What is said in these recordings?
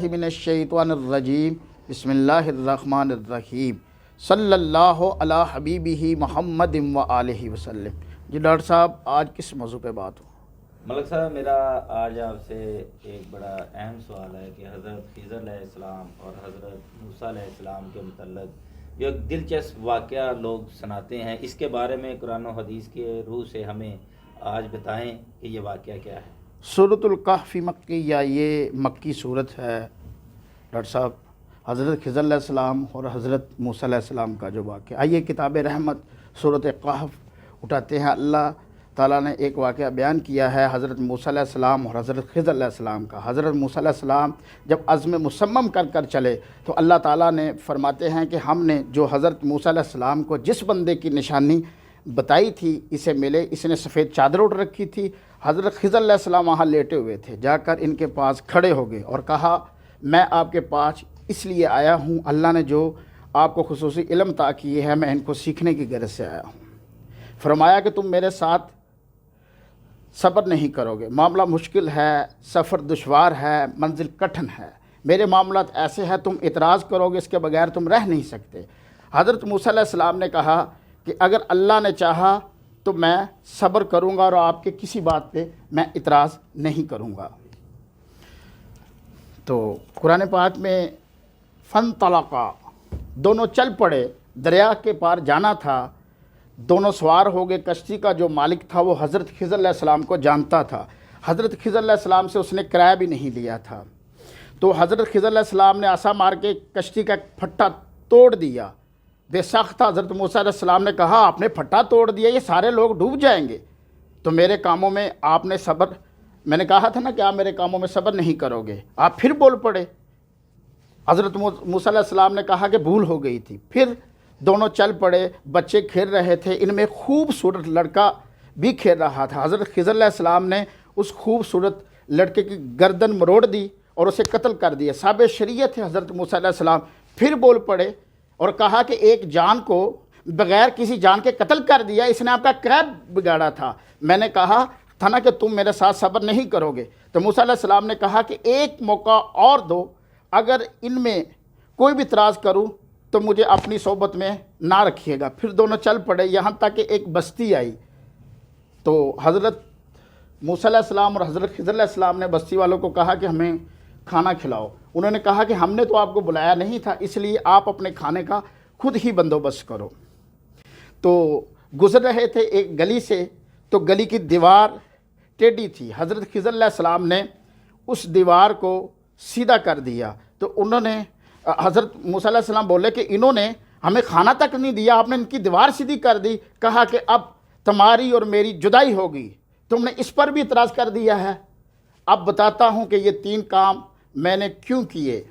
من الشیطان الرجیم بسم اللہ الرحمن الرحیم صلی اللہ علی حبیبہ محمد و آلہ وسلم۔ جی ڈاکٹر صاحب، آج کس موضوع پہ بات ہو؟ ملک صاحب، میرا آج آپ سے ایک بڑا اہم سوال ہے کہ حضرت خضر علیہ السلام اور حضرت موسیٰ علیہ السلام کے متعلق جو ایک دلچسپ واقعہ لوگ سناتے ہیں، اس کے بارے میں قرآن و حدیث کے روح سے ہمیں آج بتائیں کہ یہ واقعہ کیا ہے۔ سورۃ الکہف مکی، یا یہ مکی صورت ہے ڈاکٹر صاحب، حضرت خضر علیہ السلام اور حضرت موسیٰ علیہ السلام کا جو واقعہ۔ آئیے کتاب رحمت سورۃ کہف اٹھاتے ہیں۔ اللہ تعالیٰ نے ایک واقعہ بیان کیا ہے حضرت موسیٰ علیہ السلام اور حضرت خضر علیہ السلام کا۔ حضرت موسیٰ علیہ السلام جب عزم مصمم کر چلے تو اللہ تعالیٰ نے فرماتے ہیں کہ ہم نے جو حضرت موسیٰ علیہ السلام کو جس بندے کی نشانی بتائی تھی اسے ملے، اس نے سفید چادر اٹھ رکھی تھی۔ حضرت خضر علیہ السلام وہاں لیٹے ہوئے تھے، جا کر ان کے پاس کھڑے ہو گئے اور کہا میں آپ کے پاس اس لیے آیا ہوں، اللہ نے جو آپ کو خصوصی علم عطا کیے ہے میں ان کو سیکھنے کی غرض سے آیا ہوں۔ فرمایا کہ تم میرے ساتھ صبر نہیں کرو گے، معاملہ مشکل ہے، سفر دشوار ہے، منزل کٹھن ہے، میرے معاملات ایسے ہیں، تم اعتراض کرو گے اس کے بغیر تم رہ نہیں سکتے۔ حضرت موسیٰ علیہ السلام نے کہا کہ اگر اللہ نے چاہا تو میں صبر کروں گا اور آپ کے کسی بات پہ میں اعتراض نہیں کروں گا۔ تو قرآن پاک میں فانطلقا، دونوں چل پڑے، دریا کے پار جانا تھا، دونوں سوار ہو گئے۔ کشتی کا جو مالک تھا وہ حضرت خضر علیہ السلام کو جانتا تھا، حضرت خضر علیہ السلام سے اس نے کرایہ بھی نہیں لیا تھا۔ تو حضرت خضر علیہ السلام نے عصا مار کے کشتی کا ایک پھٹا توڑ دیا۔ بے سخت حضرت موسیٰ علیہ السلام نے کہا آپ نے پھٹا توڑ دیا، یہ سارے لوگ ڈوب جائیں گے، تو میرے کاموں میں آپ نے صبر، میں نے کہا تھا نا کہ آپ میرے کاموں میں صبر نہیں کرو گے، آپ پھر بول پڑے۔ حضرت موسیٰ علیہ السلام نے کہا کہ بھول ہو گئی تھی۔ پھر دونوں چل پڑے، بچے کھیل رہے تھے، ان میں خوبصورت لڑکا بھی کھیل رہا تھا۔ حضرت خضر علیہ السلام نے اس خوبصورت لڑکے کی گردن مروڑ دی اور اسے قتل کر دیا۔ صاحب شریعت ہے حضرت موسیٰ علیہ السلام، پھر بول پڑے اور کہا کہ ایک جان کو بغیر کسی جان کے قتل کر دیا، اس نے آپ کا قید بگاڑا تھا، میں نے کہا تھا نا کہ تم میرے ساتھ صبر نہیں کرو گے۔ تو موسیٰ علیہ السلام نے کہا کہ ایک موقع اور دو، اگر ان میں کوئی بھی اعتراض کروں تو مجھے اپنی صحبت میں نہ رکھیے گا۔ پھر دونوں چل پڑے، یہاں تک کہ ایک بستی آئی۔ تو حضرت موسیٰ علیہ السلام اور حضرت خضر علیہ السلام نے بستی والوں کو کہا کہ ہمیں کھانا کھلاؤ۔ انہوں نے کہا کہ ہم نے تو آپ کو بلایا نہیں تھا، اس لیے آپ اپنے کھانے کا خود ہی بندوبست کرو۔ تو گزر رہے تھے ایک گلی سے، تو گلی کی دیوار ٹیڑھی تھی، حضرت خضر علیہ السلام نے اس دیوار کو سیدھا کر دیا۔ تو انہوں نے حضرت موسیٰ علیہ السلام بولے کہ انہوں نے ہمیں کھانا تک نہیں دیا، آپ نے ان کی دیوار سیدھی کر دی۔ کہا کہ اب تمہاری اور میری جدائی ہوگی، تم نے اس پر بھی اعتراض کر دیا ہے۔ اب بتاتا ہوں کہ یہ تین کام میں نے کیوں کیے۔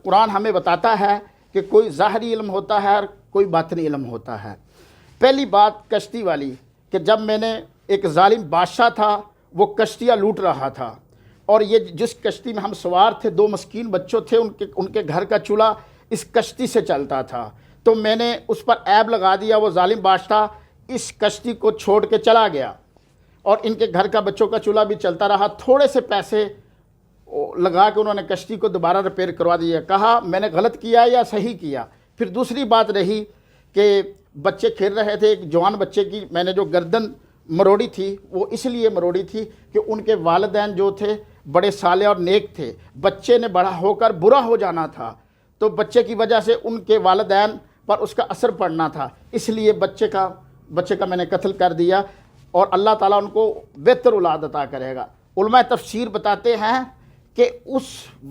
قرآن ہمیں بتاتا ہے کہ کوئی ظاہری علم ہوتا ہے اور کوئی باطنی علم ہوتا ہے۔ پہلی بات کشتی والی، کہ جب میں نے ایک ظالم بادشاہ تھا وہ کشتیاں لوٹ رہا تھا، اور یہ جس کشتی میں ہم سوار تھے، دو مسکین بچوں تھے، ان کے گھر کا چولہا اس کشتی سے چلتا تھا، تو میں نے اس پر عیب لگا دیا۔ وہ ظالم بادشاہ اس کشتی کو چھوڑ کے چلا گیا اور ان کے گھر کا بچوں کا چولہا بھی چلتا رہا۔ تھوڑے سے پیسے لگا کے انہوں نے کشتی کو دوبارہ ریپیئر کروا دیا۔ کہا میں نے غلط کیا یا صحیح کیا۔ پھر دوسری بات رہی کہ بچے کھیل رہے تھے، ایک جوان بچے کی میں نے جو گردن مروڑی تھی وہ اس لیے مروڑی تھی کہ ان کے والدین جو تھے بڑے صالح اور نیک تھے، بچے نے بڑا ہو کر برا ہو جانا تھا، تو بچے کی وجہ سے ان کے والدین پر اس کا اثر پڑنا تھا، اس لیے بچے کا میں نے قتل کر دیا، اور اللہ تعالیٰ ان کو بہتر اولاد عطا کرے گا۔ علماء تفسیر بتاتے ہیں کہ اس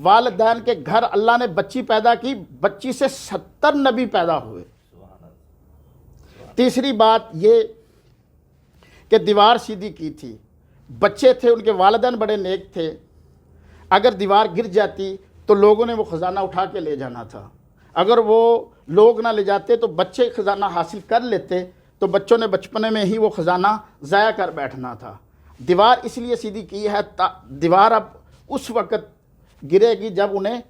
والدین کے گھر اللہ نے بچی پیدا کی، بچی سے 70 نبی پیدا ہوئے۔ تیسری بات یہ کہ دیوار سیدھی کی تھی، بچے تھے، ان کے والدین بڑے نیک تھے، اگر دیوار گر جاتی تو لوگوں نے وہ خزانہ اٹھا کے لے جانا تھا، اگر وہ لوگ نہ لے جاتے تو بچے خزانہ حاصل کر لیتے، تو بچوں نے بچپنے میں ہی وہ خزانہ ضائع کر بیٹھنا تھا۔ دیوار اس لیے سیدھی کی ہے، دیوار اب اس وقت گرے گی جب انہیں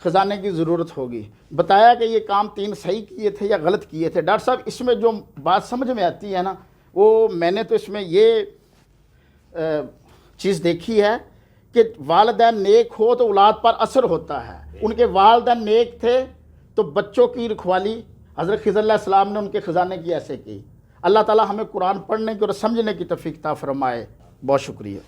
خزانے کی ضرورت ہوگی۔ بتایا کہ یہ کام تین صحیح کیے تھے یا غلط کیے تھے۔ ڈاکٹر صاحب اس میں جو بات سمجھ میں آتی ہے نا، وہ میں نے تو اس میں یہ چیز دیکھی ہے کہ والدین نیک ہو تو اولاد پر اثر ہوتا ہے. ان کے والدین نیک تھے تو بچوں کی رکھوالی حضرت خضر علیہ السلام نے ان کے خزانے کی ایسے کی. اللہ تعالی ہمیں قرآن پڑھنے کی اور سمجھنے کی توفیق عطا فرمائے. بہت شکریہ.